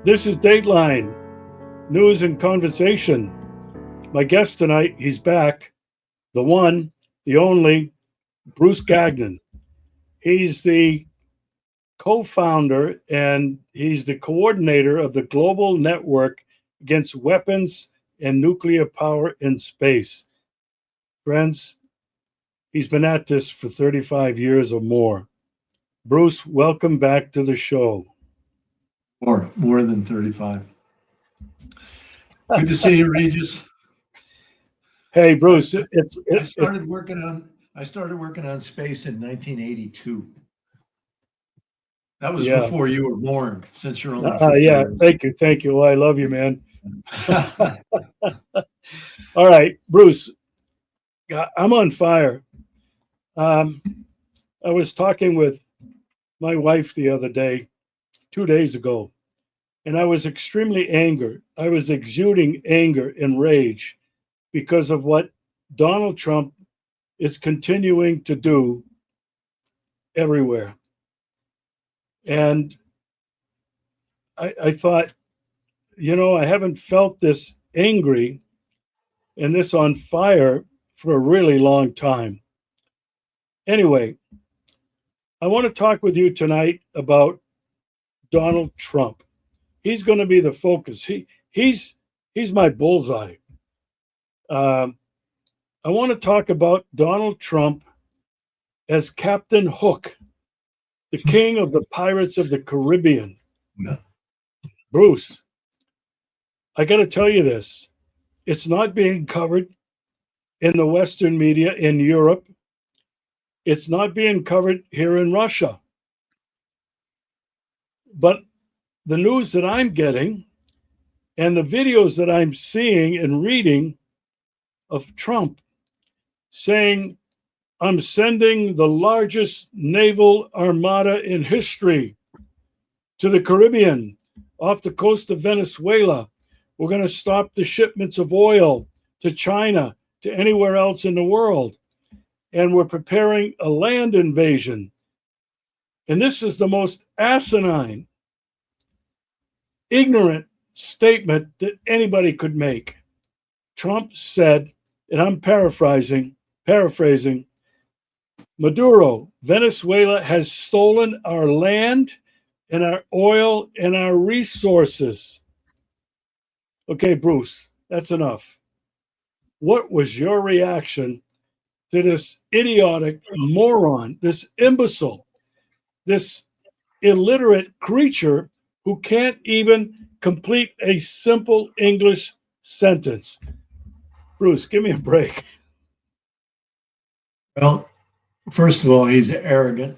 This is Dateline, news and conversation. My guest tonight, he's back, the one, the only, Bruce Gagnon. He's the co-founder and he's the coordinator of the Global Network Against Weapons and Nuclear Power in Space. Friends, he's been at this for 35 years or more. Bruce, welcome back to the show. More than 35. Good to see you, Regis. Hey, Bruce. I started working on space in 1982. That was before you were born, since you're only 50 years. Thank you. Well, I love you, man. All right, Bruce. I'm on fire. I was talking with my wife the other day, 2 days ago, and I was extremely angry. I was exuding anger and rage because of what Donald Trump is continuing to do everywhere. And I thought, I haven't felt this angry and this on fire for a really long time. Anyway, I want to talk with you tonight about Donald Trump. He's going to be the focus. He's my bullseye. I want to talk about Donald Trump as Captain Hook, the king of the pirates of the Caribbean. Yeah. Bruce, I got to tell you this. It's not being covered in the Western media in Europe. It's not being covered here in Russia. But the news that I'm getting and the videos that I'm seeing and reading of Trump saying, I'm sending the largest naval armada in history to the Caribbean, off the coast of Venezuela. We're going to stop the shipments of oil to China, to anywhere else in the world. And we're preparing a land invasion. And this is the most asinine, ignorant statement that anybody could make. Trump said, and I'm paraphrasing, Maduro, Venezuela has stolen our land and our oil and our resources. Okay, Bruce, that's enough. What was your reaction to this idiotic moron, this imbecile, this illiterate creature who can't even complete a simple English sentence? Bruce, give me a break. Well, first of all, he's arrogant.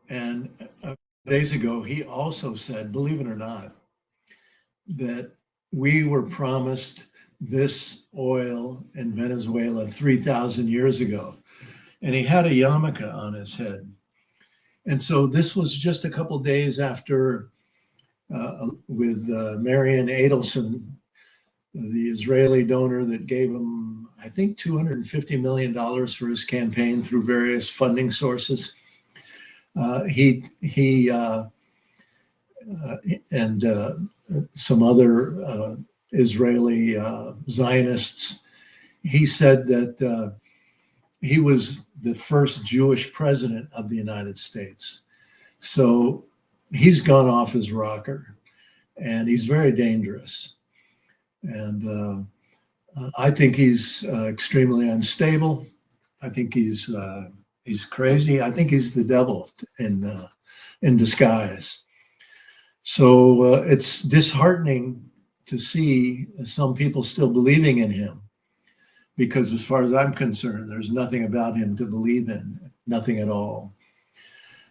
And days ago, he also said, believe it or not, that we were promised this oil in Venezuela 3,000 years ago. And he had a yarmulke on his head. And so this was just a couple of days after, with Marian Adelson, the Israeli donor that gave him, I think, $250 million for his campaign through various funding sources. He and some other Israeli Zionists, he said that he was the first Jewish president of the United States. So he's gone off his rocker, and he's very dangerous. And I think he's extremely unstable. I think he's crazy. I think he's the devil in disguise. So it's disheartening to see some people still believing in him, because as far as I'm concerned, there's nothing about him to believe in, nothing at all.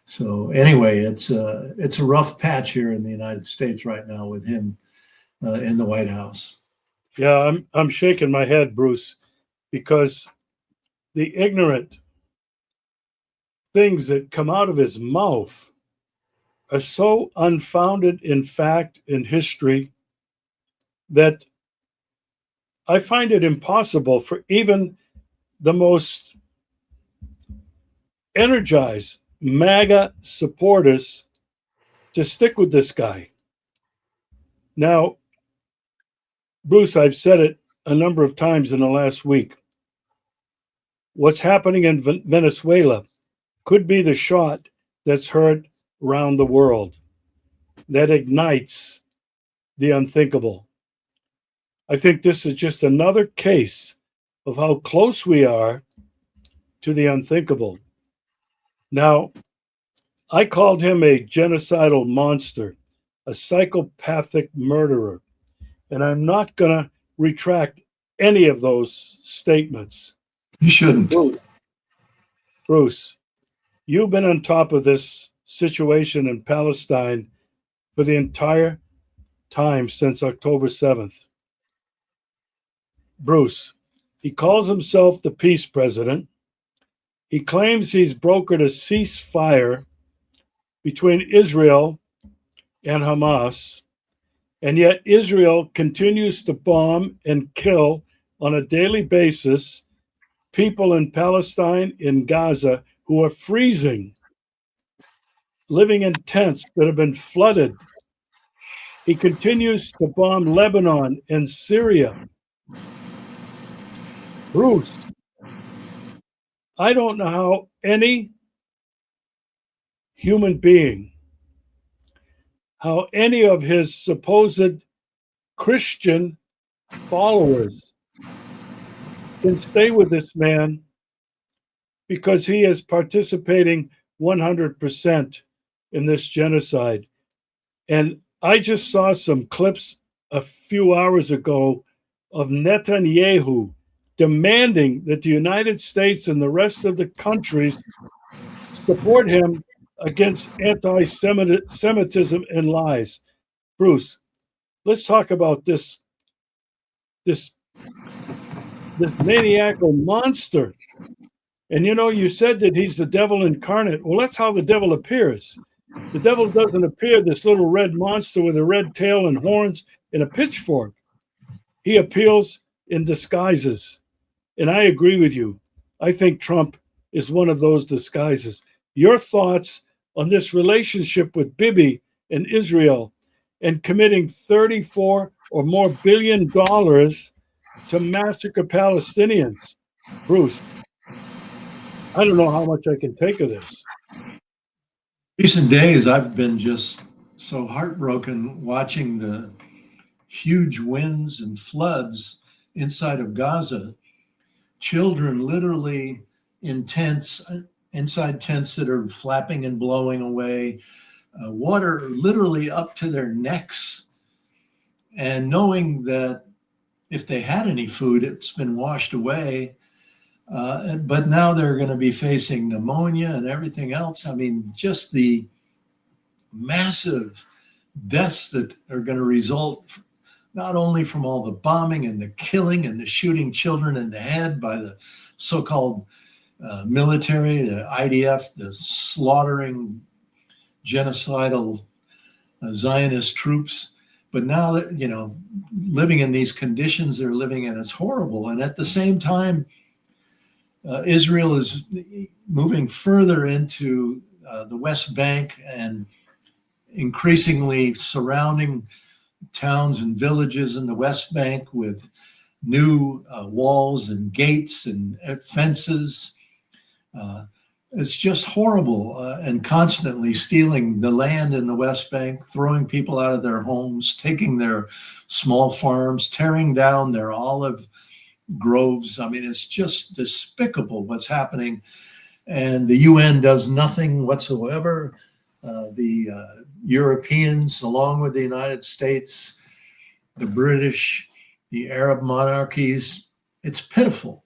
So anyway, it's a rough patch here in the United States right now with him in the White House. Yeah, I'm shaking my head, Bruce, because the ignorant things that come out of his mouth are so unfounded in fact, in history, that I find it impossible for even the most energized MAGA supporters to stick with this guy. Now, Bruce, I've said it a number of times in the last week. What's happening in Venezuela could be the shot that's heard around the world that ignites the unthinkable. I think this is just another case of how close we are to the unthinkable. Now, I called him a genocidal monster, a psychopathic murderer, and I'm not going to retract any of those statements. You shouldn't. Bruce, you've been on top of this situation in Palestine for the entire time since October 7th. Bruce, he calls himself the peace president. He claims he's brokered a ceasefire between Israel and Hamas, and yet Israel continues to bomb and kill on a daily basis people in Palestine, in Gaza, who are freezing, living in tents that have been flooded. He continues to bomb Lebanon and Syria. Bruce, I don't know how any human being, how any of his supposed Christian followers can stay with this man, because he is participating 100% in this genocide. And I just saw some clips a few hours ago of Netanyahu demanding that the United States and the rest of the countries support him against anti-Semitism and lies. Bruce, let's talk about this maniacal monster. And you know, you said that he's the devil incarnate. Well, that's how the devil appears. The devil doesn't appear this little red monster with a red tail and horns and a pitchfork. He appears in disguises. And I agree with you. I think Trump is one of those disguises. Your thoughts on this relationship with Bibi and Israel and committing $34 or more billion to massacre Palestinians? Bruce, I don't know how much I can take of this. Recent days, I've been just so heartbroken watching the huge winds and floods inside of Gaza. Children literally in tents, inside tents that are flapping and blowing away, water literally up to their necks, and knowing that if they had any food, it's been washed away. But now they're going to be facing pneumonia and everything else. I mean, just the massive deaths that are going to result not only from all the bombing and the killing and the shooting children in the head by the so-called military, the IDF, the slaughtering genocidal Zionist troops. But now that, you know, living in these conditions they're living in is horrible. And at the same time, Israel is moving further into the West Bank and increasingly surrounding towns and villages in the West Bank with new walls and gates and fences. It's just horrible, and constantly stealing the land in the West Bank, throwing people out of their homes, taking their small farms, tearing down their olive groves. I mean, it's just despicable what's happening. And the UN does nothing whatsoever. The Europeans, along with the United States, the British, the Arab monarchies, it's pitiful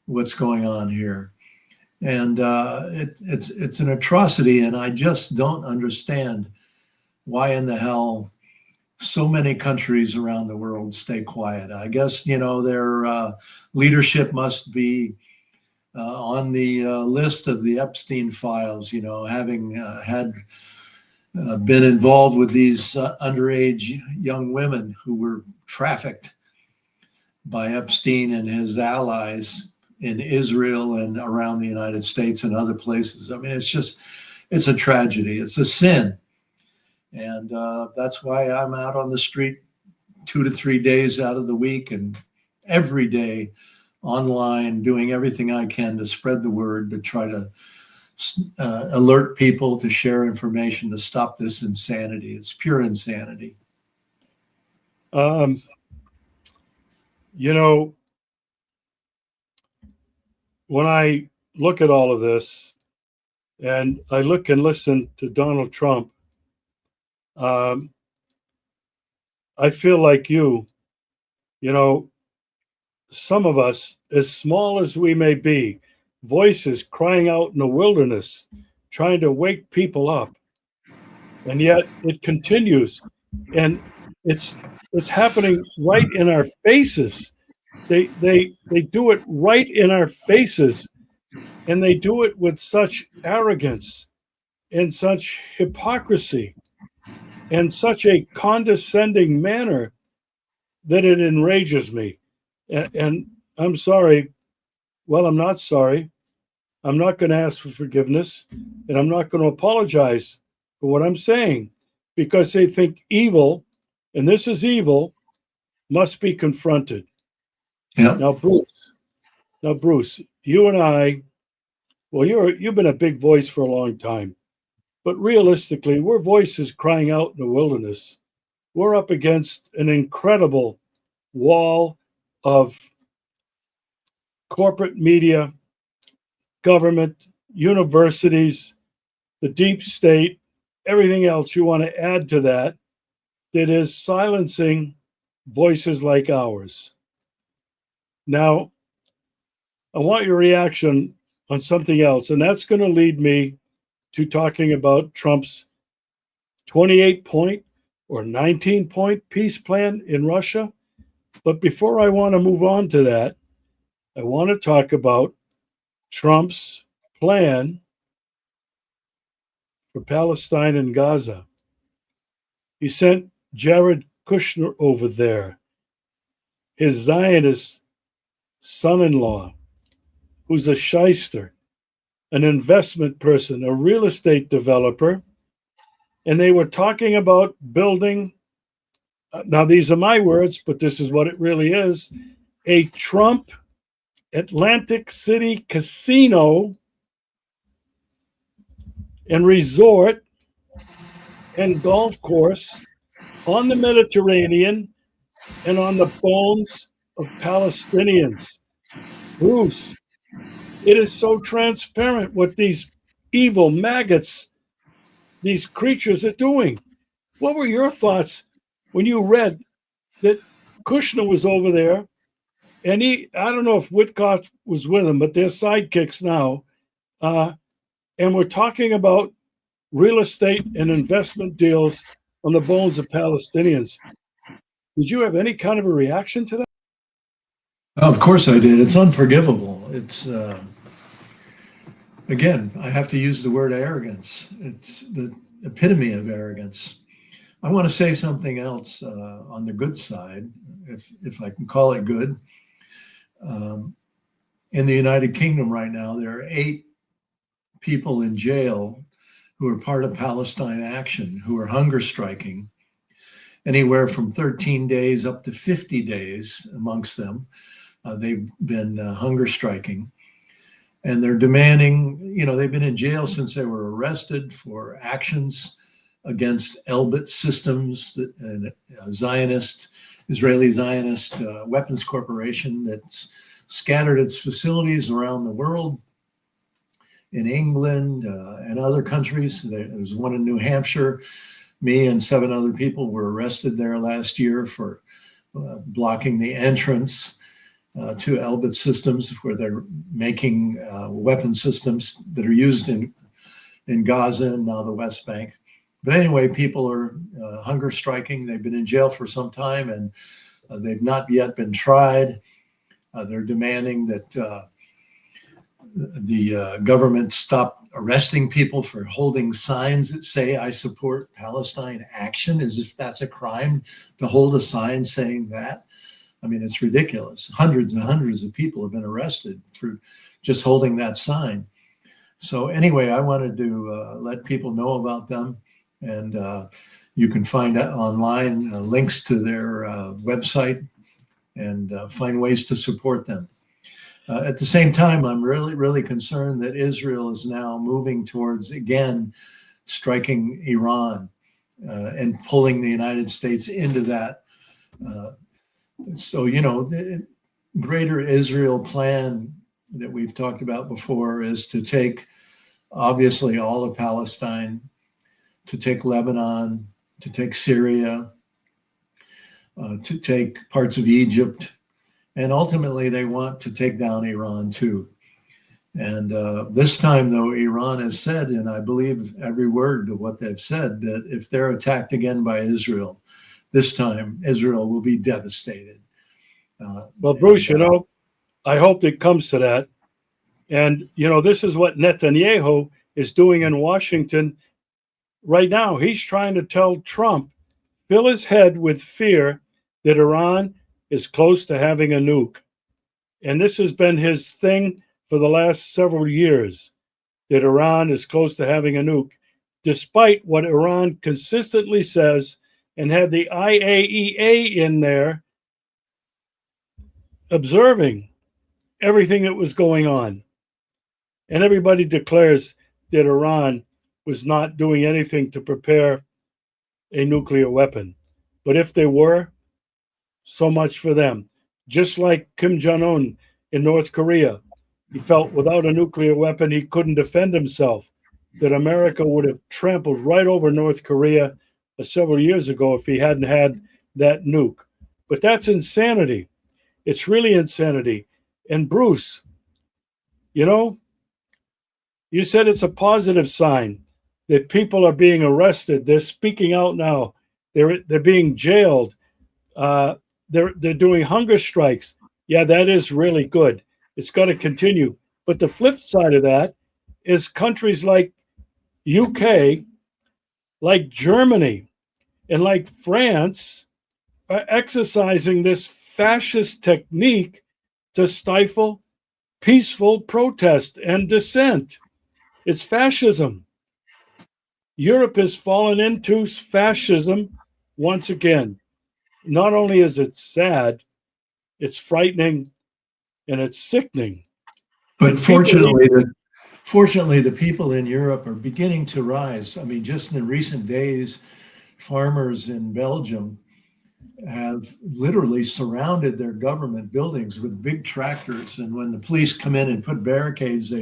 what's going on here. And it's an atrocity. And I just don't understand why in the hell so many countries around the world stay quiet. I guess, you know, their leadership must be on the list of the Epstein files, you know, having had been involved with these underage young women who were trafficked by Epstein and his allies in Israel and around the United States and other places. I mean, it's a tragedy. It's a sin. And that's why I'm out on the street 2 to 3 days out of the week and every day online, doing everything I can to spread the word, to try to alert people, to share information, to stop this insanity. It's pure insanity. You know, when I look at all of this and I look and listen to Donald Trump, I feel like you know, some of us, as small as we may be, voices crying out in the wilderness, trying to wake people up. And yet it continues. And it's happening right in our faces. They do it right in our faces, and they do it with such arrogance and such hypocrisy and such a condescending manner that it enrages me. And I'm sorry. Well, I'm not sorry. I'm not going to ask for forgiveness, and I'm not going to apologize for what I'm saying, because they think evil, and this is evil, must be confronted. Yeah. Now, Bruce, you and I, well, you've been a big voice for a long time, but realistically, we're voices crying out in the wilderness. We're up against an incredible wall of corporate media, government, universities, the deep state, everything else you want to add to that, that is silencing voices like ours. Now, I want your reaction on something else, and that's going to lead me to talking about Trump's 28-point or 19-point peace plan in Russia. But before I want to move on to that, I want to talk about Trump's plan for Palestine and Gaza. He sent Jared Kushner over there, his Zionist son-in-law, who's a shyster, an investment person, a real estate developer. And they were talking about building, now these are my words, but this is what it really is, a Trump Atlantic City casino and resort and golf course on the Mediterranean and on the bones of Palestinians. Bruce, it is so transparent what these evil maggots, these creatures are doing. What were your thoughts when you read that Kushner was over there, and I don't know if Witkoff was with him, but they're sidekicks now, and we're talking about real estate and investment deals on the bones of Palestinians. Did you have any kind of a reaction to that? Of course I did. It's unforgivable. It's, again, I have to use the word arrogance. It's the epitome of arrogance. I want to say something else on the good side, if I can call it good. In the United Kingdom right now, there are 8 people in jail who are part of Palestine Action, who are hunger striking, anywhere from 13 days up to 50 days amongst them. They've been hunger striking. And they're demanding, they've been in jail since they were arrested for actions against Elbit Systems, an Israeli Zionist weapons corporation that's scattered its facilities around the world, in England and other countries. There was one in New Hampshire. Me and 7 other people were arrested there last year for blocking the entrance to Elbit Systems, where they're making weapon systems that are used in Gaza and now the West Bank. But anyway, people are hunger striking. They've been in jail for some time, and they've not yet been tried. They're demanding that the government stop arresting people for holding signs that say, "I support Palestine Action," as if that's a crime to hold a sign saying that. I mean, it's ridiculous. Hundreds and hundreds of people have been arrested for just holding that sign. So anyway, I wanted to let people know about them. And You can find online links to their website and find ways to support them. At the same time, I'm really, really concerned that Israel is now moving towards, again, striking Iran and pulling the United States into that. So, the Greater Israel plan that we've talked about before is to take, obviously, all of Palestine, to take Lebanon, to take Syria, to take parts of Egypt, and ultimately they want to take down Iran too. And this time, though, Iran has said, and I believe every word of what they've said, that if they're attacked again by Israel, this time Israel will be devastated. Well, Bruce, I hope it comes to that. And, this is what Netanyahu is doing in Washington right now. He's trying to tell Trump, fill his head with fear that Iran is close to having a nuke. And this has been his thing for the last several years, that Iran is close to having a nuke, despite what Iran consistently says, and had the IAEA in there observing everything that was going on. And everybody declares that Iran was not doing anything to prepare a nuclear weapon. But if they were, so much for them. Just like Kim Jong-un in North Korea, he felt without a nuclear weapon, he couldn't defend himself, that America would have trampled right over North Korea several years ago if he hadn't had that nuke. But that's insanity. It's really insanity. And Bruce, you said it's a positive sign that people are being arrested. They're speaking out now. They're being jailed. They're doing hunger strikes. Yeah, that is really good. It's got to continue. But the flip side of that is countries like UK, like Germany, and like France are exercising this fascist technique to stifle peaceful protest and dissent. It's fascism. Europe has fallen into fascism once again. Not only is it sad, it's frightening and it's sickening. But fortunately, the people in Europe are beginning to rise. I mean, just in recent days, farmers in Belgium have literally surrounded their government buildings with big tractors. And when the police come in and put barricades,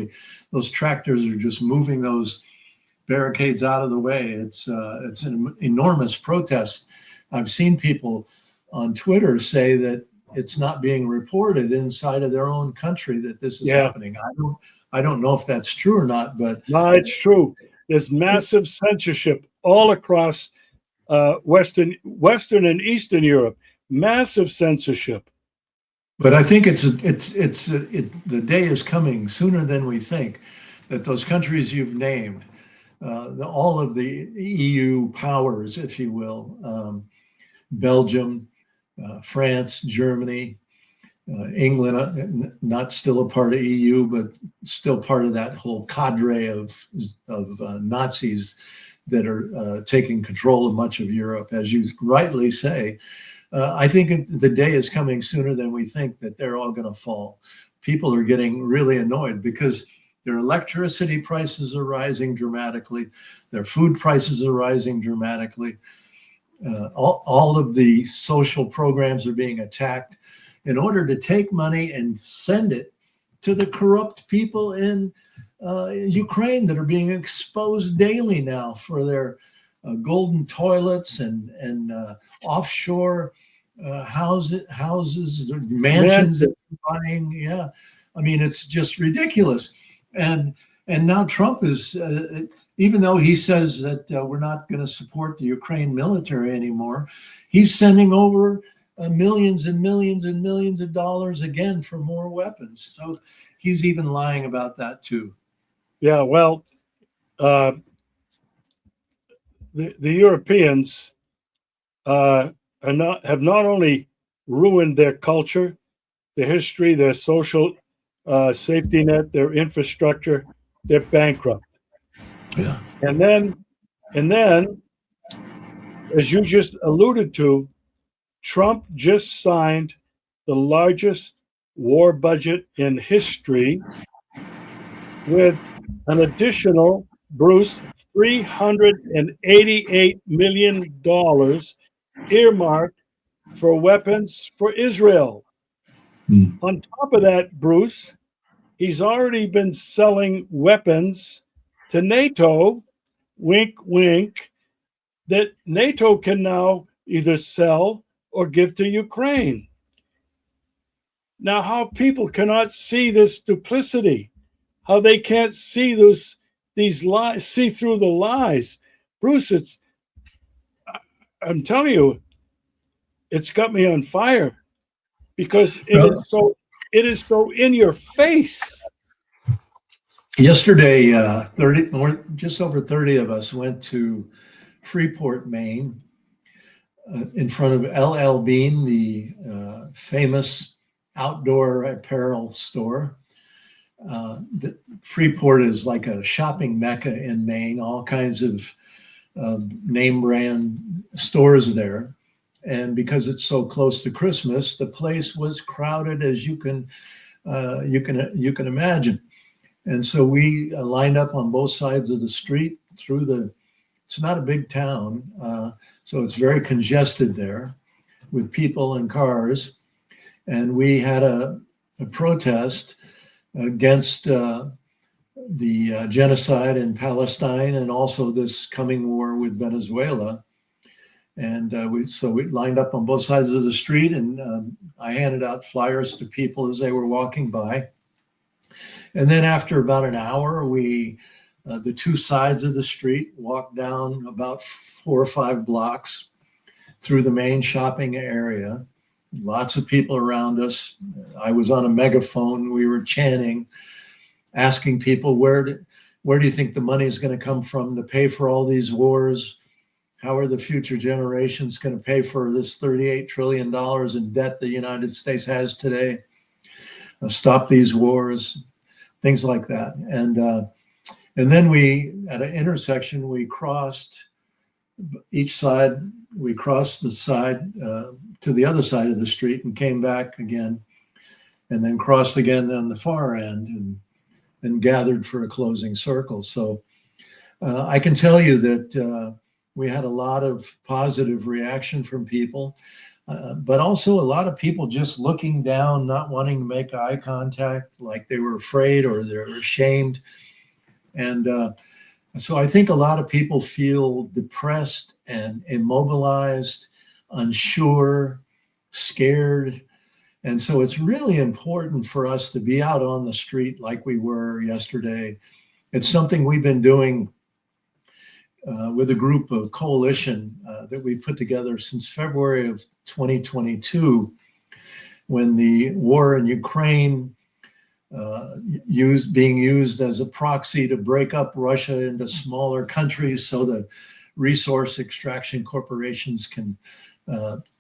those tractors are just moving those barricades out of the way. It's an enormous protest. I've seen people on Twitter say that it's not being reported inside of their own country that this is happening. I don't know if that's true or not, but no, it's true. There's massive censorship all across Western and Eastern Europe. Massive censorship. But I think the day is coming sooner than we think that those countries you've named, all of the EU powers, if you will, Belgium, France, Germany, England, not still a part of EU, but still part of that whole cadre of Nazis that are taking control of much of Europe, as you rightly say. I think the day is coming sooner than we think that they're all going to fall. People are getting really annoyed because their electricity prices are rising dramatically. Their food prices are rising dramatically. All of the social programs are being attacked in order to take money and send it to the corrupt people in Ukraine that are being exposed daily now for their golden toilets and offshore houses, mansions that they're buying. Yeah, I mean, it's just ridiculous. And now Trump is, even though he says that we're not going to support the Ukraine military anymore, he's sending over millions and millions and millions of dollars again for more weapons. So he's even lying about that too. Yeah, well, the Europeans have not only ruined their culture, their history, their social safety net, their infrastructure, they're bankrupt. Yeah. And then as you just alluded to, Trump just signed the largest war budget in history with an additional, Bruce, $388 million earmarked for weapons for Israel. On top of that, Bruce, he's already been selling weapons to NATO, wink, wink, that NATO can now either sell or give to Ukraine. Now, how people cannot see this duplicity, how they can't see these lies, see through the lies. Bruce, I'm telling you, it's got me on fire because it is so in your face. Yesterday, just over 30 of us went to Freeport, Maine, in front of LL Bean, the famous outdoor apparel store. Freeport is like a shopping mecca in Maine, all kinds of name brand stores there. And because it's so close to Christmas, the place was crowded as you can imagine. And so we lined up on both sides of the street it's not a big town, so it's very congested there with people and cars. And we had a protest against the genocide in Palestine and also this coming war with Venezuela. And we lined up on both sides of the street, and I handed out flyers to people as they were walking by. And then after about an hour, the two sides of the street walked down about 4 or 5 blocks through the main shopping area. Lots of people around us. I was on a megaphone. We were chanting, asking people, where do you think the money is going to come from to pay for all these wars? How are the future generations going to pay for this $38 trillion in debt the United States has today? Stop these wars, things like that. And then at an intersection, we crossed each side. We crossed the side to the other side of the street and came back again, and then crossed again on the far end and gathered for a closing circle. So I can tell you that we had a lot of positive reaction from people, but also a lot of people just looking down, not wanting to make eye contact, like they were afraid or they're ashamed. And so I think a lot of people feel depressed and immobilized, unsure, scared. And so it's really important for us to be out on the street like we were yesterday. It's something we've been doing with a group of coalition that we put together since February of 2022, when the war in Ukraine being used as a proxy to break up Russia into smaller countries so the resource extraction corporations can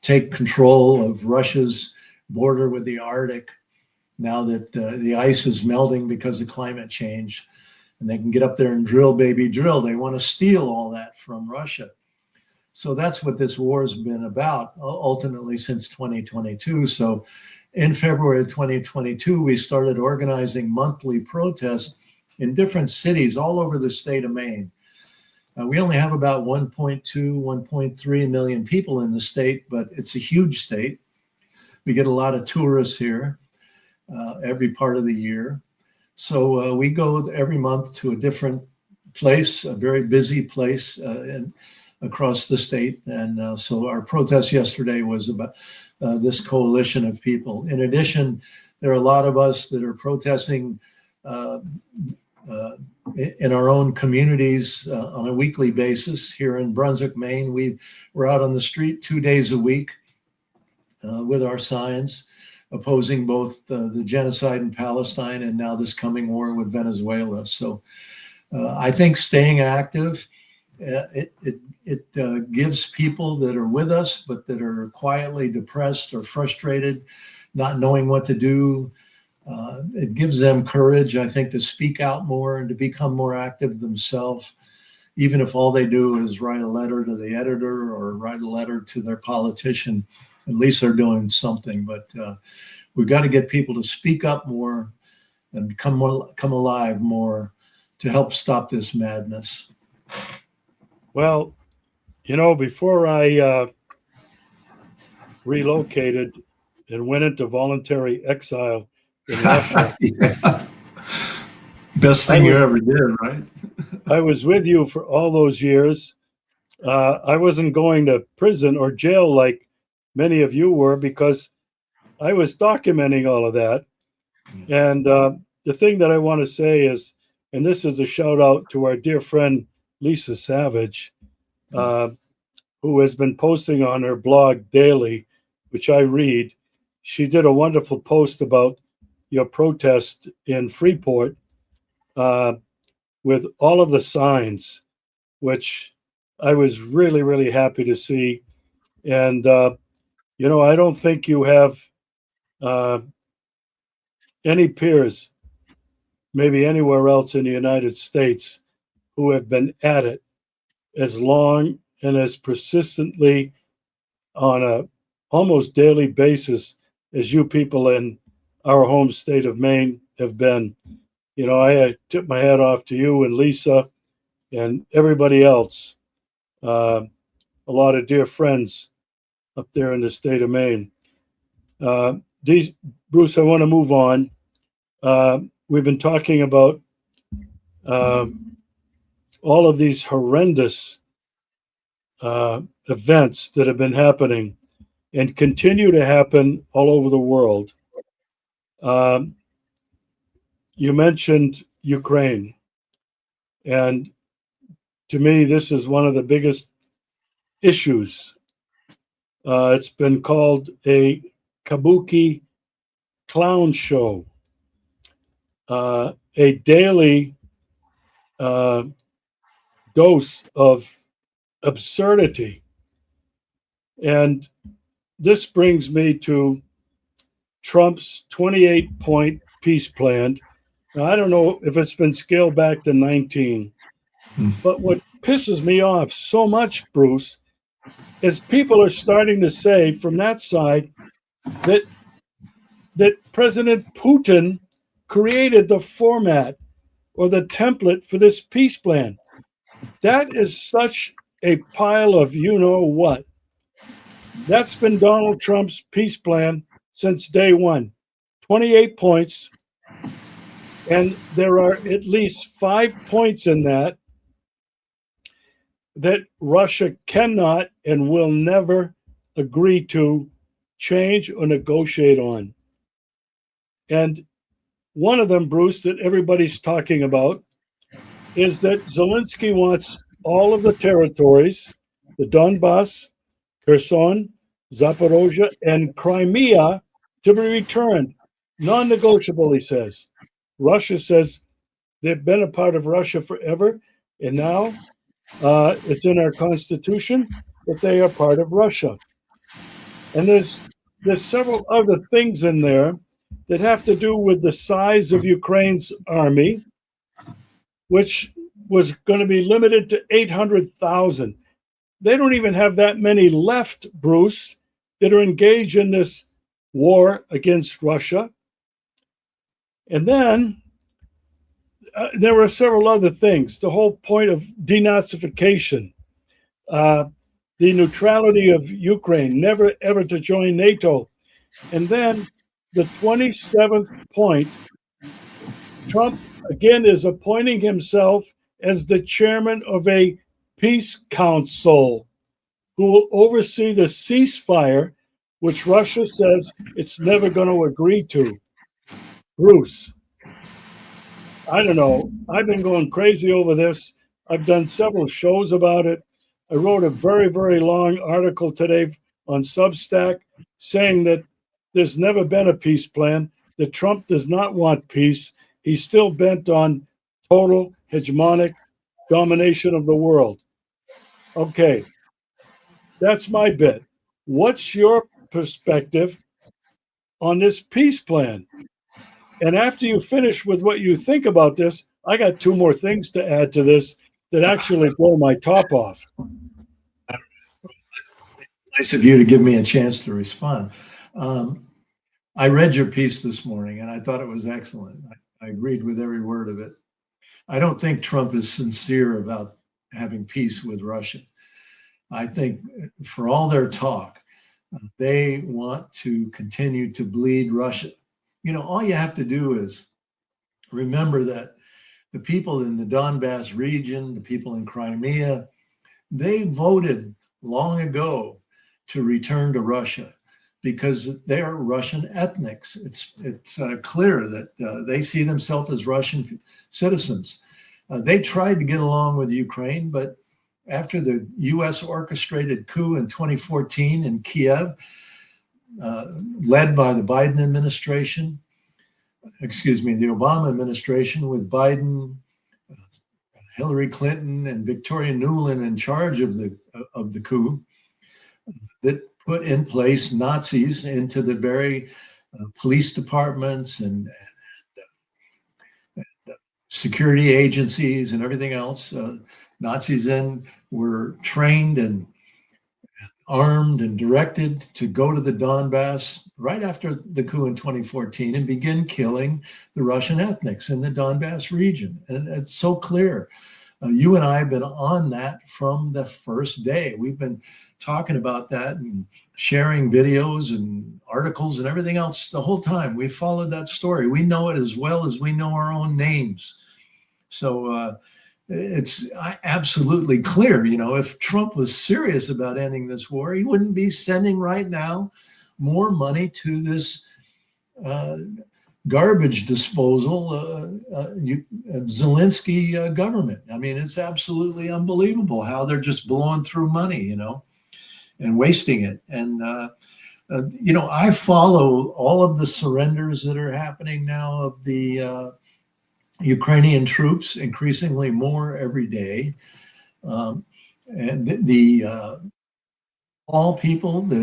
take control of Russia's border with the Arctic now that the ice is melting because of climate change. And they can get up there and drill, baby, drill. They want to steal all that from Russia. So that's what this war has been about, ultimately, since 2022. So in February of 2022, we started organizing monthly protests in different cities all over the state of Maine. We only have about 1.2, 1.3 million people in the state, but it's a huge state. We get a lot of tourists here every part of the year. So we go every month to a different place, a very busy place across the state. And so our protest yesterday was about this coalition of people. In addition, there are a lot of us that are protesting in our own communities on a weekly basis. Here in Brunswick, Maine, we're out on the street 2 days a week with our signs, opposing both the genocide in Palestine and now this coming war with Venezuela. So I think staying active, it gives people that are with us, but that are quietly depressed or frustrated, not knowing what to do. It gives them courage, I think, to speak out more and to become more active themselves. even if all they do is write a letter to the editor or write a letter to their politician, at least they're doing something. But we've got to get people to speak up more and come alive more to help stop this madness. Well, you know, before I relocated and went into voluntary exile in Russia. Yeah. Best thing you ever did, right? I was with you for all those years. I wasn't going to prison or jail like many of you were because I was documenting all of that. And the thing that I want to say is, and this is a shout out to our dear friend Lisa Savage, who has been posting on her blog daily, which I read. She did a wonderful post about your protest in Freeport with all of the signs, which I was really, really happy to see. And, you know, I don't think you have any peers, maybe anywhere else in the United States, who have been at it as long and as persistently on a almost daily basis as you people in our home state of Maine have been. You know, I tip my hat off to you and Lisa and everybody else. A lot of dear friends up there in the state of Maine. Bruce, I want to move on. We've been talking about all of these horrendous events that have been happening and continue to happen all over the world. You mentioned Ukraine, and to me, this is one of the biggest issues. It's been called a kabuki clown show, a daily dose of absurdity. And this brings me to Trump's 28-point peace plan. Now, I don't know if it's been scaled back to 19, but what pisses me off so much, Bruce, is people are starting to say from that side that President Putin created the format or the template for this peace plan. That is such a pile of you-know-what. That's been Donald Trump's peace plan since day one. 28 points, and there are at least 5 points in that Russia cannot and will never agree to change or negotiate on. And one of them, Bruce, that everybody's talking about is that Zelensky wants all of the territories, the Donbass, Kherson, Zaporozhye, and Crimea to be returned. Non-negotiable, he says. Russia says they've been a part of Russia forever, and now it's in our constitution that they are part of Russia. And there's several other things in there that have to do with the size of Ukraine's army, which was going to be limited to 800,000. They don't even have that many left, Bruce, that are engaged in this war against Russia. And then there were several other things. The whole point of denazification, the neutrality of Ukraine, never ever to join NATO. And then the 27th point, Trump again is appointing himself as the chairman of a peace council who will oversee the ceasefire, which Russia says it's never going to agree to. Bruce, I don't know. I've been going crazy over this. I've done several shows about it. I wrote a very, very long article today on Substack saying that there's never been a peace plan, that Trump does not want peace. He's still bent on total hegemonic domination of the world. Okay, that's my bit. What's your perspective on this peace plan? And after you finish with what you think about this, I got 2 more things to add to this that actually blow my top off. Nice of you to give me a chance to respond. I read your piece this morning and I thought it was excellent. I agreed with every word of it. I don't think Trump is sincere about having peace with Russia. I think for all their talk, they want to continue to bleed Russia. You know, all you have to do is remember that the people in the Donbass region, the people in Crimea, they voted long ago to return to Russia because they are Russian ethnics. It's clear that they see themselves as Russian citizens. They tried to get along with Ukraine, but after the U.S. orchestrated coup in 2014 in Kiev, led by the Biden administration, the Obama administration with Biden, Hillary Clinton, and Victoria Nuland in charge of the coup, that put in place Nazis into the very police departments and security agencies and everything else. Nazis then were trained and armed and directed to go to the Donbass right after the coup in 2014 and begin killing the Russian ethnics in the Donbass region. And it's so clear. You and I have been on that from the first day. We've been talking about that and sharing videos and articles and everything else the whole time. We followed that story. We know it as well as we know our own names. So it's absolutely clear, you know, if Trump was serious about ending this war, he wouldn't be sending right now more money to this garbage disposal Zelensky government. I mean, it's absolutely unbelievable how they're just blowing through money, you know, and wasting it. And, you know, I follow all of the surrenders that are happening now of the Ukrainian troops, increasingly more every day. And all people that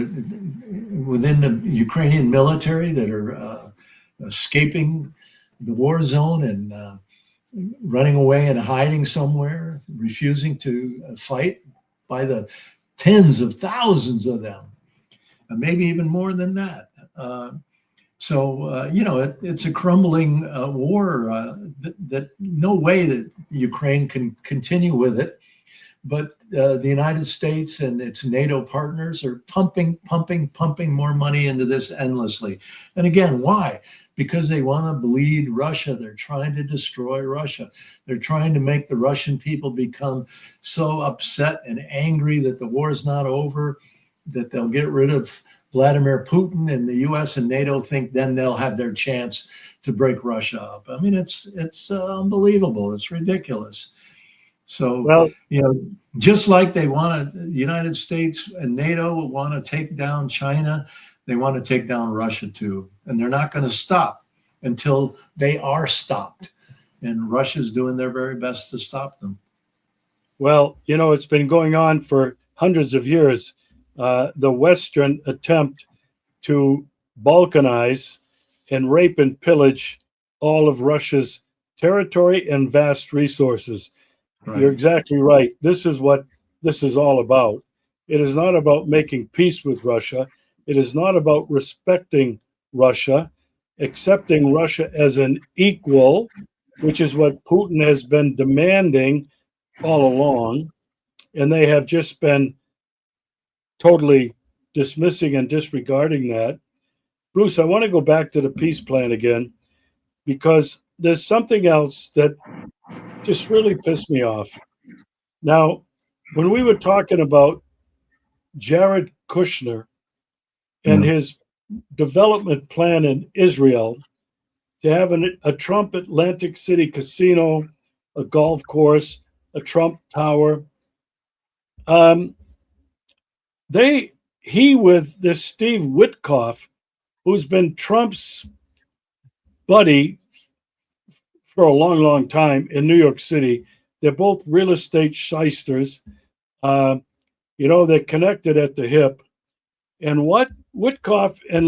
within the Ukrainian military that are escaping the war zone and running away and hiding somewhere, refusing to fight, by the tens of thousands of them, maybe even more than that. So, you know, it's a crumbling war that no way that Ukraine can continue with it. But the United States and its NATO partners are pumping more money into this endlessly. And again, why? Because they want to bleed Russia. They're trying to destroy Russia. They're trying to make the Russian people become so upset and angry that the war is not over, that they'll get rid of Vladimir Putin, and the U.S. and NATO think then they'll have their chance to break Russia up. I mean, it's unbelievable. It's ridiculous. So, well, you know, just like they want to, the United States and NATO want to take down China, they want to take down Russia too. And they're not going to stop until they are stopped. And Russia's doing their very best to stop them. Well, you know, it's been going on for hundreds of years. The Western attempt to balkanize and rape and pillage all of Russia's territory and vast resources. Right. You're exactly right. This is what this is all about. It is not about making peace with Russia. It is not about respecting Russia, accepting Russia as an equal, which is what Putin has been demanding all along. And they have just been totally dismissing and disregarding that. Bruce, I want to go back to the peace plan again, because there's something else that just really pissed me off. Now, when we were talking about Jared Kushner and his development plan in Israel to have a Trump Atlantic City casino, a golf course, a Trump tower, he with this Steve Witkoff, who's been Trump's buddy for a long, long time in New York City. They're both real estate shysters. You know, they're connected at the hip. And what Witkoff and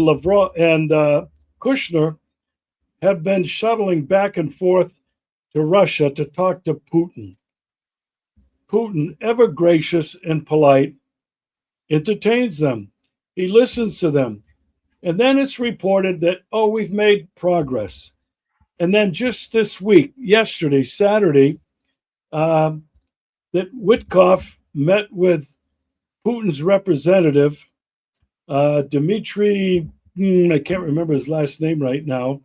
Kushner have been shuttling back and forth to Russia to talk to Putin. Putin, ever gracious and polite, entertains them. He listens to them. And then it's reported that, oh, we've made progress. And then just this week, yesterday, Saturday, that Witkoff met with Putin's representative, Dmitry, I can't remember his last name right now,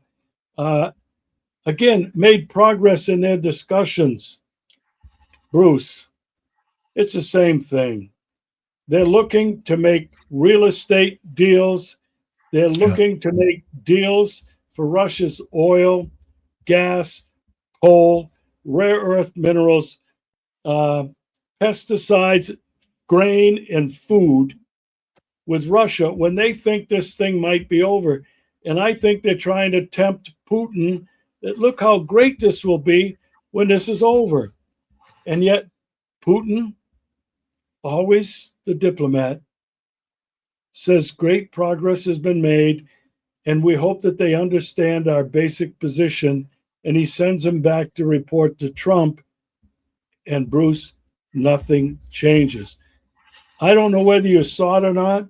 again, made progress in their discussions. Bruce, it's the same thing. They're looking to make real estate deals. They're looking to make deals for Russia's oil, gas, coal, rare earth minerals, pesticides, grain, and food with Russia when they think this thing might be over. And I think they're trying to tempt Putin that look how great this will be when this is over. And yet Putin, always the diplomat, says great progress has been made, and we hope that they understand our basic position, and he sends them back to report to Trump, and Bruce, nothing changes. I don't know whether you saw it or not,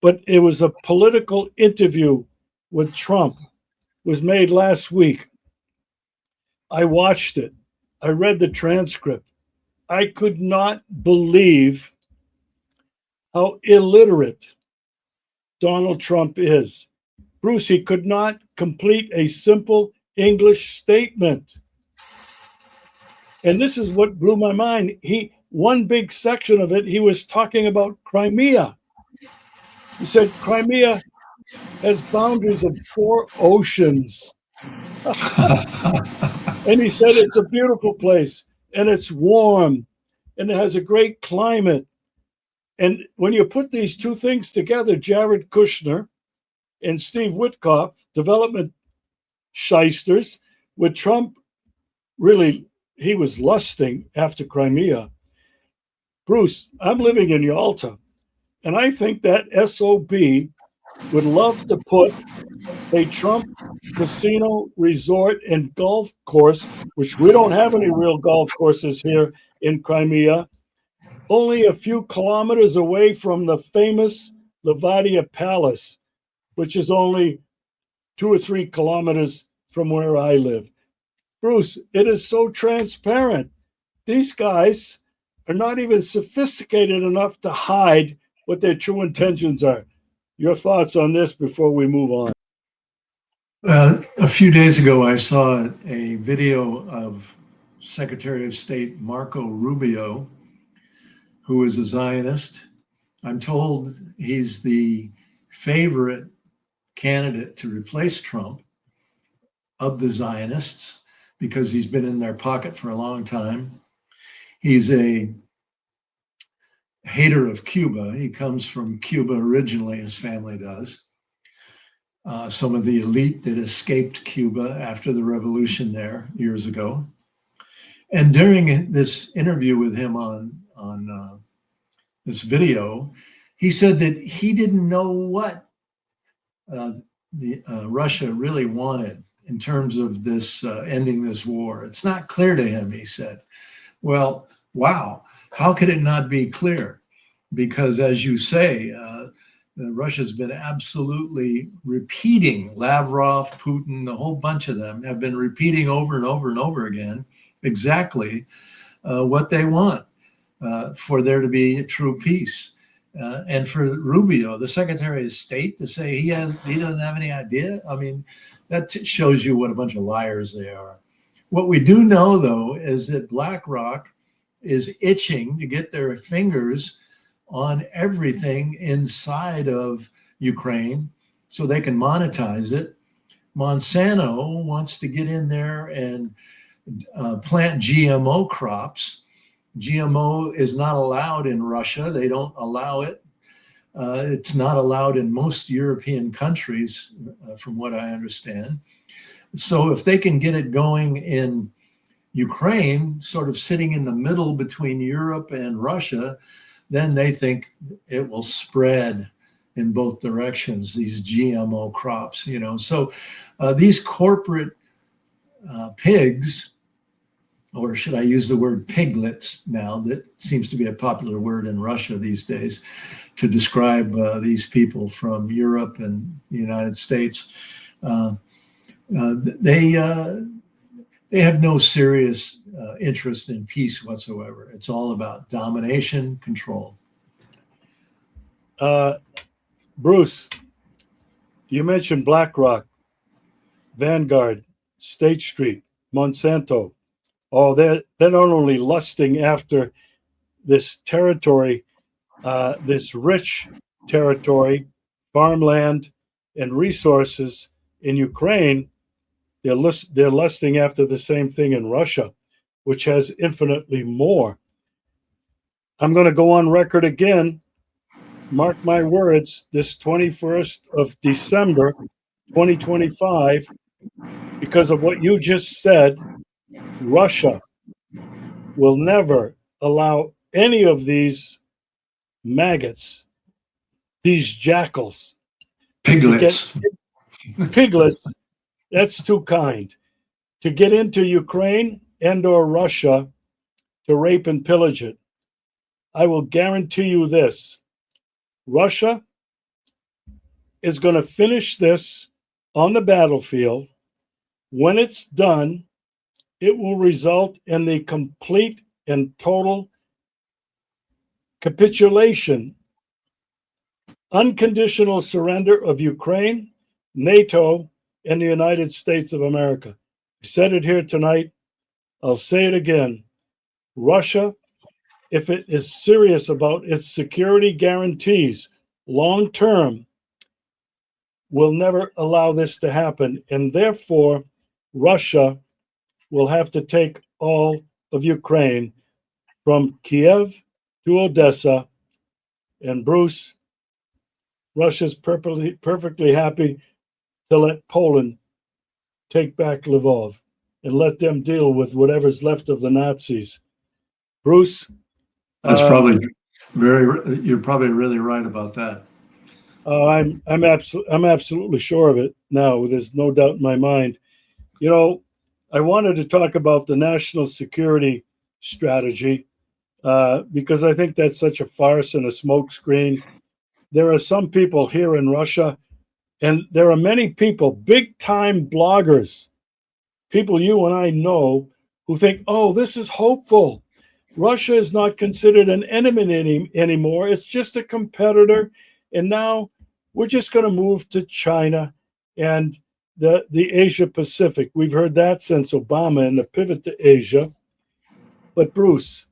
but it was a political interview with Trump. It was made last week. I watched it. I read the transcript. I could not believe how illiterate Donald Trump is. Bruce, he could not complete a simple English statement. And this is what blew my mind. One big section of it, he was talking about Crimea. He said Crimea has boundaries of 4 oceans. And he said it's a beautiful place, and it's warm, and it has a great climate. And when you put these two things together, Jared Kushner and Steve Witkoff, development shysters, with Trump, really, he was lusting after Crimea. Bruce, I'm living in Yalta, and I think that SOB would love to put a Trump casino, resort, and golf course, which we don't have any real golf courses here in Crimea, only a few kilometers away from the famous Livadia Palace, which is only 2 or 3 kilometers from where I live. Bruce, it is so transparent. These guys are not even sophisticated enough to hide what their true intentions are. Your thoughts on this before we move on? A few days ago, I saw a video of Secretary of State Marco Rubio, who is a Zionist. I'm told he's the favorite candidate to replace Trump of the Zionists because he's been in their pocket for a long time. He's a hater of Cuba. He comes from Cuba originally, his family does. Some of the elite that escaped Cuba after the revolution there years ago. And during this interview with him on this video, he said that he didn't know what Russia really wanted in terms of this ending this war. It's not clear to him, he said. Well, wow, how could it not be clear? Because as you say, Russia's been absolutely repeating, Lavrov, Putin, a whole bunch of them have been repeating over and over and over again exactly what they want for there to be a true peace. And for Rubio, the Secretary of State, to say he doesn't have any idea, I mean, that shows you what a bunch of liars they are. What we do know, though, is that BlackRock is itching to get their fingers on everything inside of Ukraine so they can monetize it. Monsanto wants to get in there and plant GMO crops. GMO is not allowed in Russia. They don't allow it. It's not allowed in most European countries, from what I understand. So if they can get it going in Ukraine, sort of sitting in the middle between Europe and Russia, then they think it will spread in both directions, these GMO crops, you know. So these corporate pigs or should I use the word piglets now? That seems to be a popular word in Russia these days to describe these people from Europe and the United States. They have no serious interest in peace whatsoever. It's all about domination, control. Bruce, you mentioned BlackRock, Vanguard, State Street, Monsanto. Oh, they're not only lusting after this territory, this rich territory, farmland, and resources in Ukraine. They're lusting after the same thing in Russia, which has infinitely more. I'm going to go on record again. Mark my words, this 21st of December, 2025, because of what you just said, Russia will never allow any of these maggots, these jackals, Piglets. Piglets, that's too kind, to get into Ukraine and or Russia to rape and pillage it. I will guarantee you this. Russia is going to finish this on the battlefield. When it's done, it will result in the complete and total capitulation, unconditional surrender of Ukraine, NATO, and the United States of America. I said it here tonight. I'll say it again. Russia, if it is serious about its security guarantees long term, will never allow this to happen. And therefore, Russia will have to take all of Ukraine from Kiev to Odessa. And Bruce, Russia's perfectly happy to let Poland take back Lvov and let them deal with whatever's left of the Nazis. Bruce? That's you're probably really right about that. I'm absolutely sure of it now. There's no doubt in my mind. You know, I wanted to talk about the national security strategy because I think that's such a farce and a smokescreen. There are some people here in Russia, and there are many people, big-time bloggers, people you and I know, who think, oh, this is hopeful. Russia is not considered an enemy anymore. It's just a competitor. And now we're just going to move to China and the Asia Pacific. We've heard that since Obama and the pivot to Asia. But Bruce,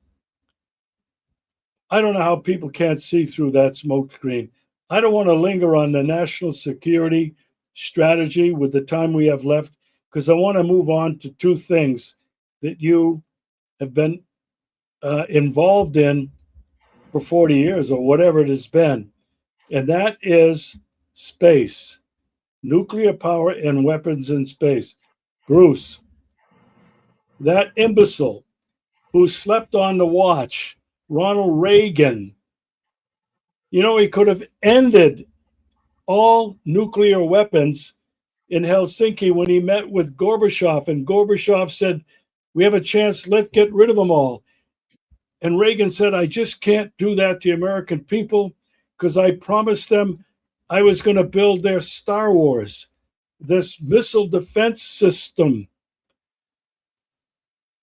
I don't know how people can't see through that smokescreen. I don't want to linger on the national security strategy with the time we have left, because I want to move on to two things that you have been involved in for 40 years or whatever it has been. And that is space, nuclear power and weapons in space. Bruce, that imbecile who slept on the watch, Ronald Reagan, you know, he could have ended all nuclear weapons in Helsinki when he met with Gorbachev, and Gorbachev said, we have a chance, let's get rid of them all. And Reagan said, I just can't do that to the American people because I promised them I was going to build their Star Wars, this missile defense system.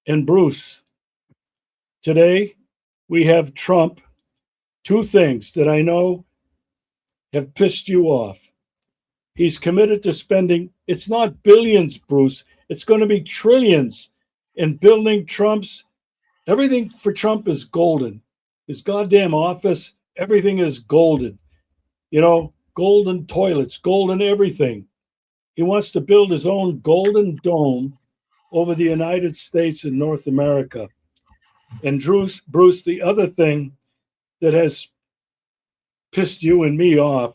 And Bruce, today we have Trump. Two things that I know have pissed you off. He's committed to spending, it's not billions, Bruce, it's going to be trillions in building everything for Trump is golden. His goddamn office, everything is golden. You know, golden toilets, golden everything. He wants to build his own golden dome over the United States and North America. And Bruce, the other thing that has pissed you and me off,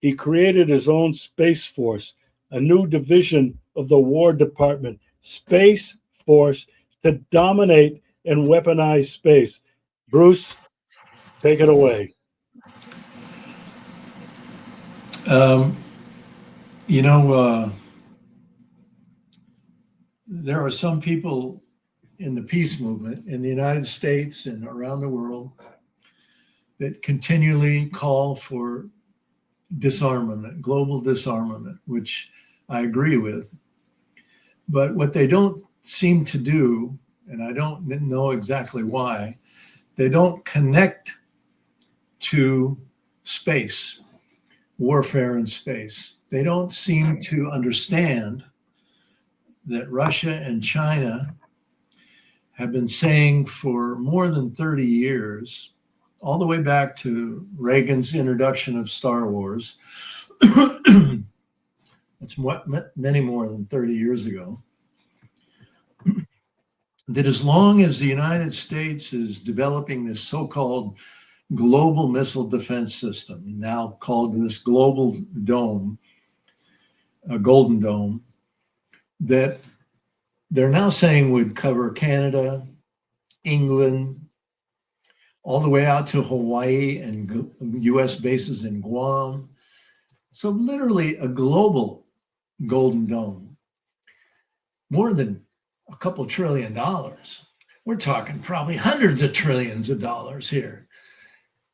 he created his own Space Force, a new division of the War Department, Space Force, to dominate and weaponize space. Bruce, take it away. There are some people in the peace movement in the United States and around the world that continually call for disarmament, global disarmament, which I agree with. But what they don't seem to do, and I don't know exactly why, they don't connect to space, warfare in space. They don't seem to understand that Russia and China have been saying for more than 30 years, all the way back to Reagan's introduction of Star Wars. It's many more than 30 years ago. That as long as the United States is developing this so-called global missile defense system, now called this global dome, a golden dome, that they're now saying would cover Canada, England, all the way out to Hawaii and US bases in Guam. So literally a global golden dome, more than a couple $1 trillion. We're talking probably hundreds of trillions of dollars here.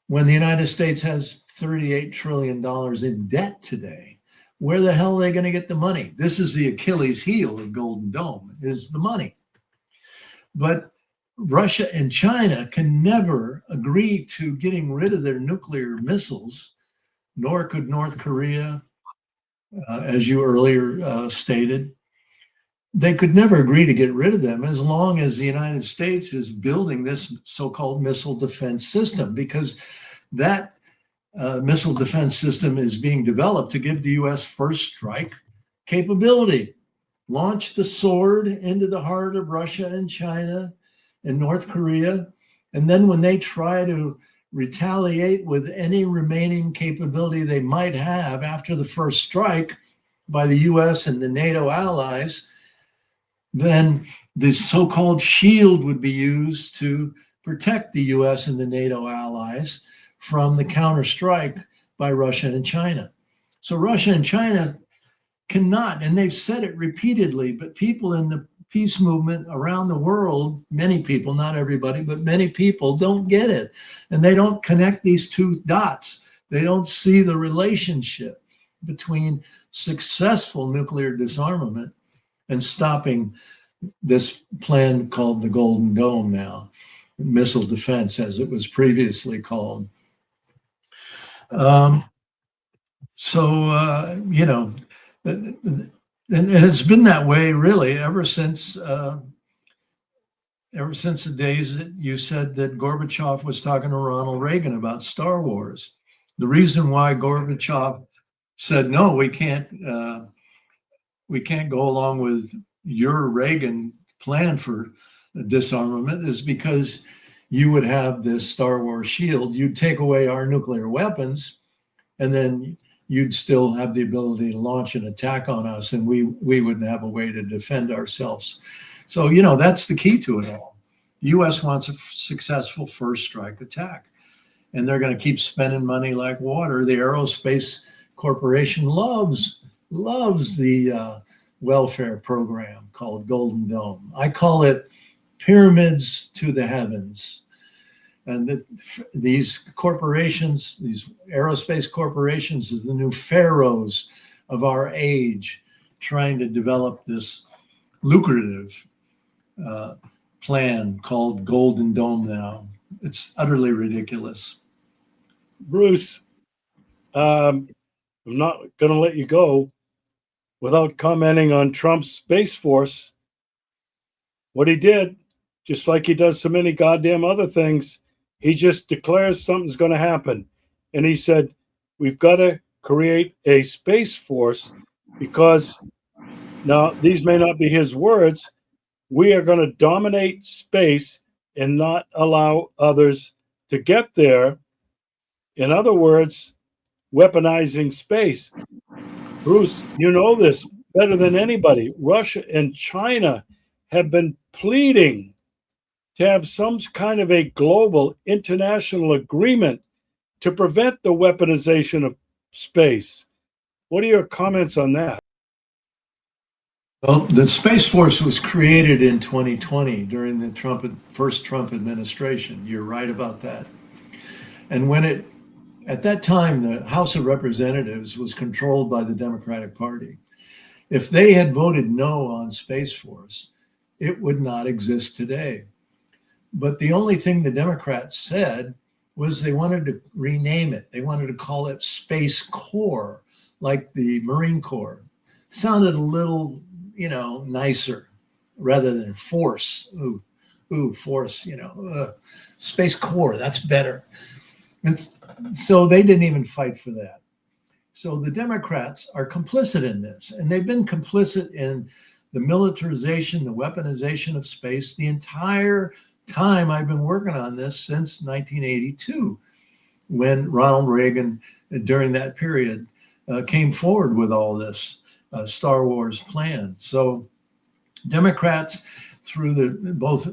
When the United States has $38 trillion in debt today, where the hell are they going to get the money? This is the Achilles heel of Golden Dome, is the money. But Russia and China can never agree to getting rid of their nuclear missiles, nor could North Korea, as you earlier stated. They could never agree to get rid of them as long as the United States is building this so-called missile defense system, because that missile defense system is being developed to give the U.S. first strike capability. Launch the sword into the heart of Russia and China and North Korea. And then when they try to retaliate with any remaining capability they might have after the first strike by the US and the NATO allies, then this so-called shield would be used to protect the US and the NATO allies from the counterstrike by Russia and China. So Russia and China cannot, and they've said it repeatedly, but people in the peace movement around the world, many people, not everybody, but many people don't get it. And they don't connect these two dots. They don't see the relationship between successful nuclear disarmament and stopping this plan called the Golden Dome now, missile defense as it was previously called. You know, and it's been that way really ever since the days that you said that Gorbachev was talking to Ronald Reagan about Star Wars. The reason why Gorbachev said, no, we can't go along with your Reagan plan for disarmament is because you would have this Star Wars shield. You'd take away our nuclear weapons, and then you'd still have the ability to launch an attack on us, and we wouldn't have a way to defend ourselves. So, you know, that's the key to it all. The U.S. wants a successful first strike attack, and they're going to keep spending money like water. The aerospace corporation loves the welfare program called Golden Dome. I call it pyramids to the heavens. And these corporations, these aerospace corporations, are the new pharaohs of our age, trying to develop this lucrative plan called Golden Dome now. It's utterly ridiculous. Bruce, I'm not going to let you go without commenting on Trump's Space Force. What he did, just like he does so many goddamn other things, he just declares something's going to happen. And he said, we've got to create a Space Force because, now these may not be his words, we are going to dominate space and not allow others to get there. In other words, weaponizing space. Bruce, you know this better than anybody. Russia and China have been pleading to have some kind of a global international agreement to prevent the weaponization of space. What are your comments on that? Well, the Space Force was created in 2020 during the first Trump administration. You're right about that. And at that time, the House of Representatives was controlled by the Democratic Party. If they had voted no on Space Force, it would not exist today. But the only thing the Democrats said was they wanted to rename it. They wanted to call it Space Corps, like the Marine Corps. Sounded a little, nicer rather than force. Ooh, force, Space Corps, that's better. And so they didn't even fight for that. So the Democrats are complicit in this, and they've been complicit in the militarization, the weaponization of space the entire time I've been working on this since 1982, when Ronald Reagan, during that period, came forward with all this Star Wars plan. So Democrats, through both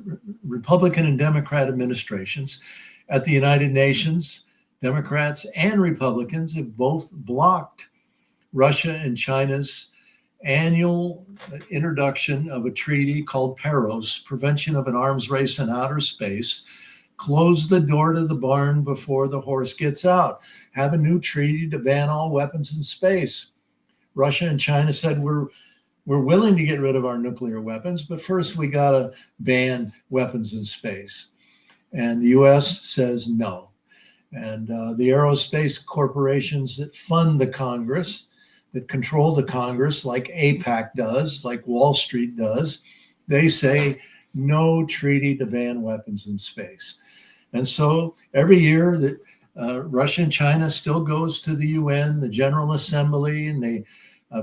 Republican and Democrat administrations at the United Nations, Democrats and Republicans have both blocked Russia and China's annual introduction of a treaty called PAROS, Prevention of an Arms Race in Outer Space. Close the door to the barn before the horse gets out. Have a new treaty to ban all weapons in space. Russia and China said, we're willing to get rid of our nuclear weapons, but first we got to ban weapons in space. And the US says no. And the aerospace corporations that fund the Congress, that control the Congress, like AIPAC does, like Wall Street does, they say no treaty to ban weapons in space. And so every year that Russia and China still goes to the UN, the General Assembly, and they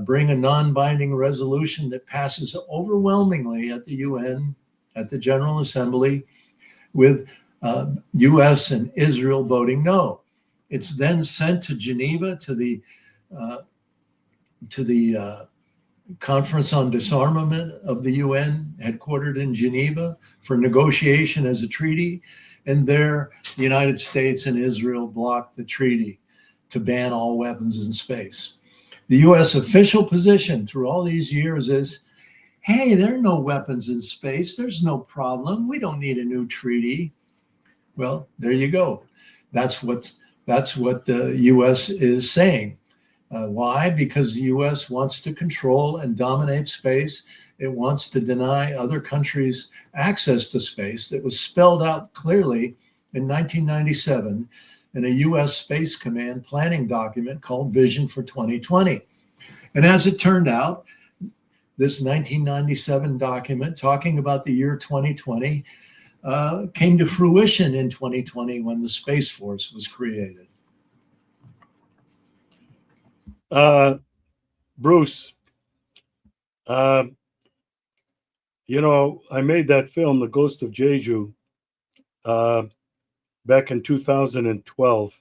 bring a non-binding resolution that passes overwhelmingly at the UN, at the General Assembly, with US and Israel voting no. It's then sent to Geneva, to the Conference on Disarmament of the UN, headquartered in Geneva, for negotiation as a treaty. And there, the United States and Israel blocked the treaty to ban all weapons in space. The US official position through all these years is, hey, there are no weapons in space. There's no problem. We don't need a new treaty. Well, there you go. That's what the US is saying. Why? Because the US wants to control and dominate space. It wants to deny other countries access to space. That was spelled out clearly in 1997 in a US Space Command planning document called Vision for 2020. And as it turned out, this 1997 document talking about the year 2020 came to fruition in 2020 when the Space Force was created. Bruce, I made that film, The Ghost of Jeju, back in 2012.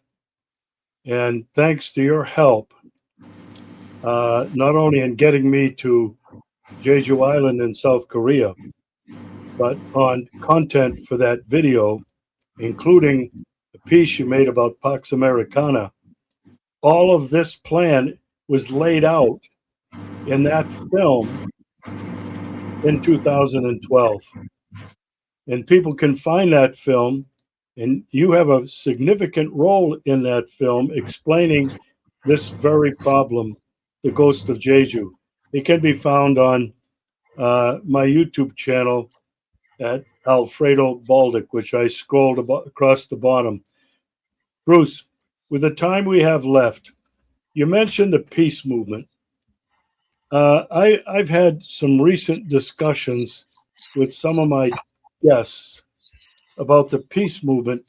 And thanks to your help, not only in getting me to Jeju Island in South Korea, but on content for that video, including the piece you made about Pax Americana, all of this plan was laid out in that film in 2012. And people can find that film, and you have a significant role in that film explaining this very problem, The Ghost of Jeju. It can be found on my YouTube channel at Alfredo Baldic, which I scrolled across the bottom. Bruce, with the time we have left, you mentioned the peace movement. I've had some recent discussions with some of my guests about the peace movement,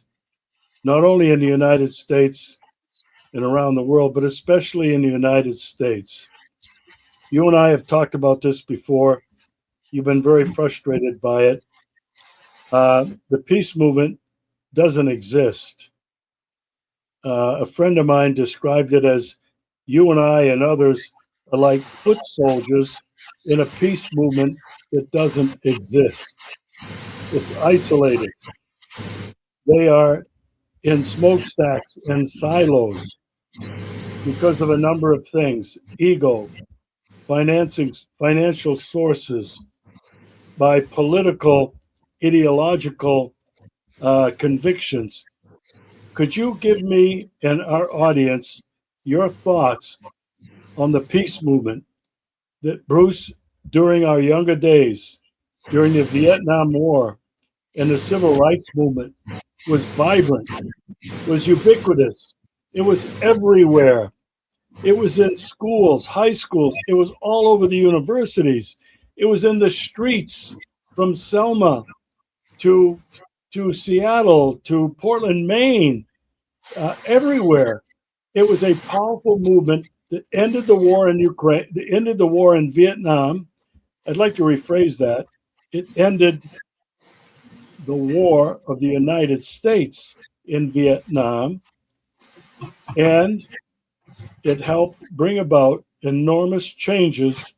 not only in the United States and around the world, but especially in the United States. You and I have talked about this before. You've been very frustrated by it. The peace movement doesn't exist. A friend of mine described it as you and I and others are like foot soldiers in a peace movement that doesn't exist. It's isolated. They are in smokestacks and silos because of a number of things: ego, financial sources, by political, ideological convictions. Could you give me and our audience your thoughts on the peace movement that, Bruce, during our younger days, during the Vietnam War and the civil rights movement, was vibrant, was ubiquitous, it was everywhere. It was in schools, high schools, it was all over the universities, it was in the streets from Selma to Seattle to Portland, Maine, everywhere. It was a powerful movement that ended the war in Ukraine, that ended the war in Vietnam. I'd like to rephrase that. It ended the war of the United States in Vietnam, and it helped bring about enormous changes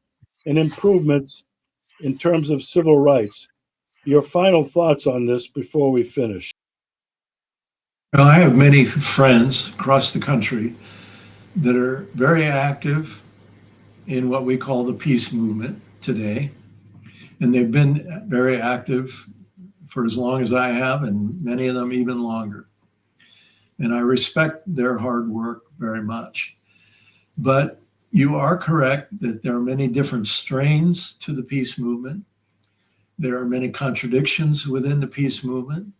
and improvements in terms of civil rights. Your final thoughts on this before we finish? Well, I have many friends across the country that are very active in what we call the peace movement today. And they've been very active for as long as I have, and many of them even longer. And I respect their hard work very much. But you are correct that there are many different strains to the peace movement. There are many contradictions within the peace movement.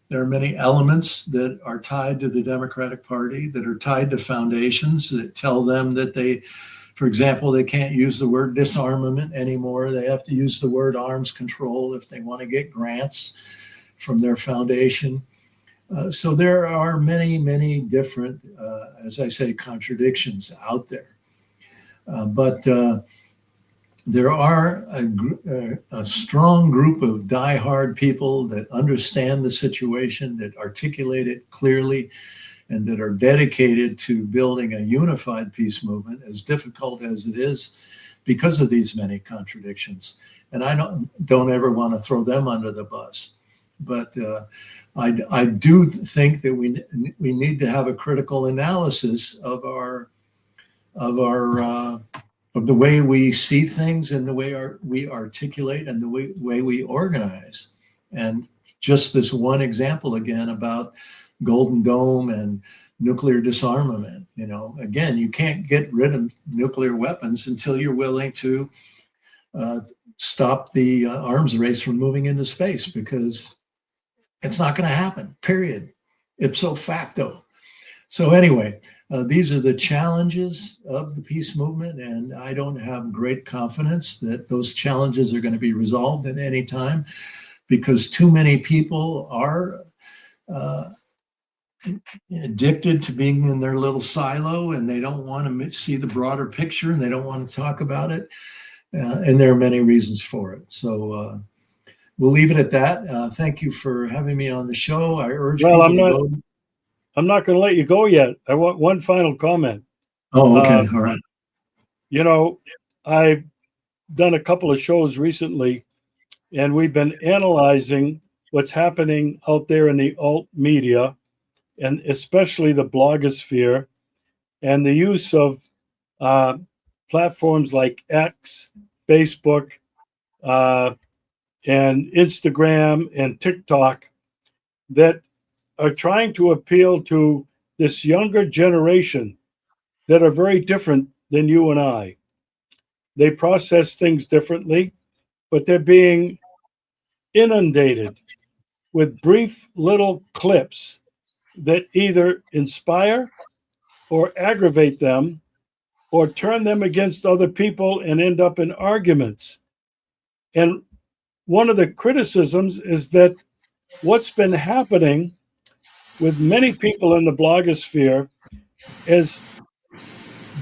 There are many elements that are tied to the Democratic Party, that are tied to foundations that tell them that they, for example, they can't use the word disarmament anymore. They have to use the word arms control if they want to get grants from their foundation. So there are many, many different, as I say, contradictions out there. But there are a strong group of diehard people that understand the situation, that articulate it clearly, and that are dedicated to building a unified peace movement, as difficult as it is because of these many contradictions. And I don't ever want to throw them under the bus. But I do think that we need to have a critical analysis of the way we see things and the way we articulate and the way we organize. And just this one example again about Golden Dome and nuclear disarmament. Again, you can't get rid of nuclear weapons until you're willing to stop the arms race from moving into space, because it's not going to happen, period, ipso facto. So anyway, these are the challenges of the peace movement, and I don't have great confidence that those challenges are going to be resolved at any time, because too many people are addicted to being in their little silo, and they don't want to see the broader picture, and they don't want to talk about it. And there are many reasons for it. So we'll leave it at that. Thank you for having me on the show. I urge people to go. I'm not going to let you go yet. I want one final comment. Oh, okay. All right. I've done a couple of shows recently, and we've been analyzing what's happening out there in the alt media, and especially the blogosphere, and the use of platforms like X, Facebook, and Instagram and TikTok that are trying to appeal to this younger generation that are very different than you and I. They process things differently, but they're being inundated with brief little clips that either inspire or aggravate them or turn them against other people and end up in arguments. And one of the criticisms is that what's been happening with many people in the blogosphere is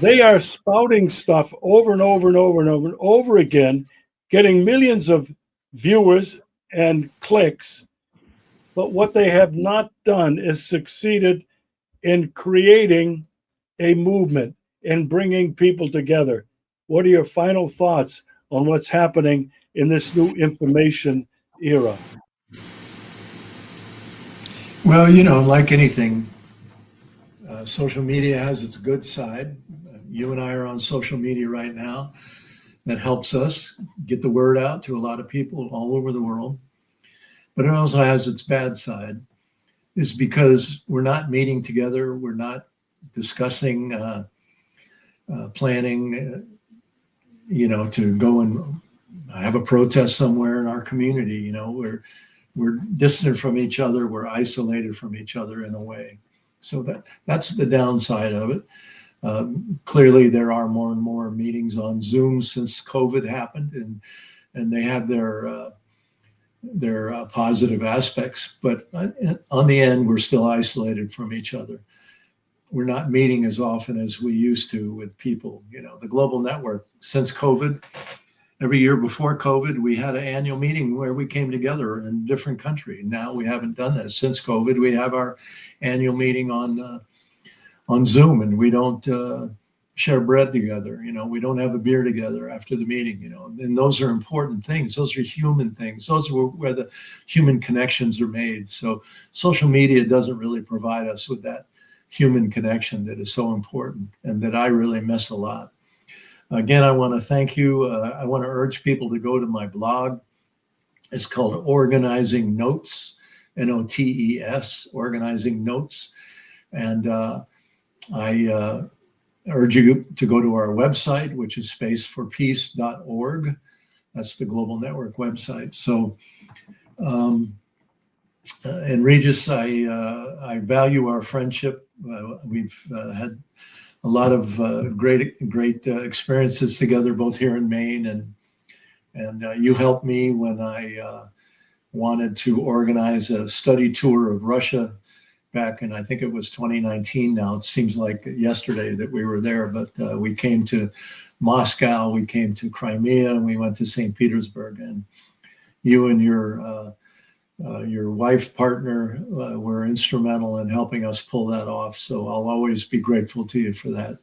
they are spouting stuff over and over and over and over and over again, getting millions of viewers and clicks. But what they have not done is succeeded in creating a movement and bringing people together. What are your final thoughts on what's happening in this new information era? Well, like anything, social media has its good side. You and I are on social media right now. That helps us get the word out to a lot of people all over the world. But it also has its bad side, is because we're not meeting together. We're not discussing, planning, to go and have a protest somewhere in our community. We're distant from each other. We're isolated from each other in a way. So that's the downside of it. Clearly, there are more and more meetings on Zoom since COVID happened, and they have their positive aspects. But on the end, we're still isolated from each other. We're not meeting as often as we used to with people. The global network, since COVID, every year before COVID, we had an annual meeting where we came together in a different country. Now we haven't done that since COVID. We have our annual meeting on Zoom, and we don't share bread together. We don't have a beer together after the meeting. And those are important things. Those are human things. Those are where the human connections are made. So social media doesn't really provide us with that human connection that is so important and that I really miss a lot. Again, I want to thank you. I want to urge people to go to my blog. It's called Organizing Notes, Notes, Organizing Notes. And I urge you to go to our website, which is spaceforpeace.org. That's the Global Network website. So, and Regis, I value our friendship. We've had a lot of great experiences together, both here in Maine, and you helped me when I wanted to organize a study tour of Russia back in, I think it was 2019 now. It seems like yesterday that we were there, but we came to Moscow, we came to Crimea, and we went to St. Petersburg. And you and your wife partner were instrumental in helping us pull that off. So I'll always be grateful to you for that.